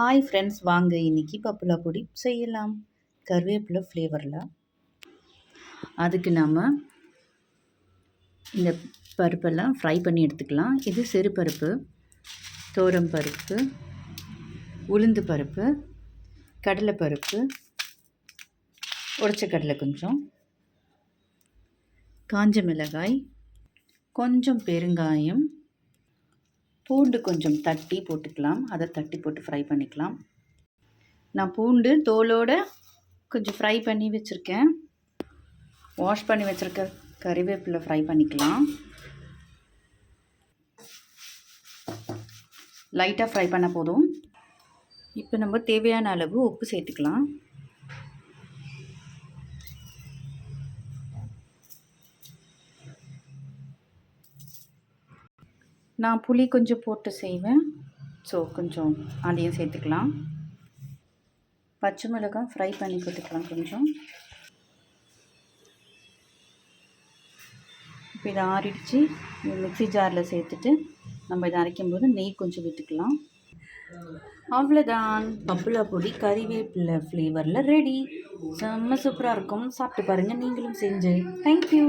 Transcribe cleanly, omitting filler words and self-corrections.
Hi friends, வாங்க இன்னைக்கு பப்புலா பொடி செய்யலாம். கருவேப்பிலை ஃப்ளேவரில். அதுக்கு நாம் இந்த பருப்பெல்லாம் ஃப்ரை பண்ணி எடுத்துக்கலாம். இது சிறுபருப்பு, தோரம் பருப்பு, உளுந்து பருப்பு, கடலைப்பருப்பு, உடைச்ச கடலை கொஞ்சம், காஞ்ச மிளகாய், கொஞ்சம் பெருங்காயம், பூண்டு கொஞ்சம் தட்டி போட்டுக்கலாம். அதை தட்டி போட்டு ஃப்ரை பண்ணிக்கலாம். நான் பூண்டு தோலோடு கொஞ்சம் ஃப்ரை பண்ணி வச்சுருக்கேன். வாஷ் பண்ணி வச்சுருக்க கறிவேப்பிலை ஃப்ரை பண்ணிக்கலாம். லைட்டாக ஃப்ரை பண்ண போதும். இப்போ நம்ம தேவையான அளவு உப்பு சேர்த்துக்கலாம். நான் புளி கொஞ்சம் போட்டு செய்வேன், ஸோ கொஞ்சம் அதையும் சேர்த்துக்கலாம். பச்சை மிளகாய் ஃப்ரை பண்ணி போட்டுக்கலாம் கொஞ்சம். இப்போ இதை ஆறிடுச்சு. மிக்ஸி ஜாரில் சேர்த்துட்டு நம்ம இதை அரைக்கும்போது நெய் கொஞ்சம் விட்டுக்கலாம். அவ்வளோதான், பப்புலா பொடி கறிவேப்பிலை ஃப்ளேவரில் ரெடி. செம்ம சூப்பராக இருக்கும். சாப்பிட்டு பாருங்கள் நீங்களும் செஞ்சு. தேங்க்யூ.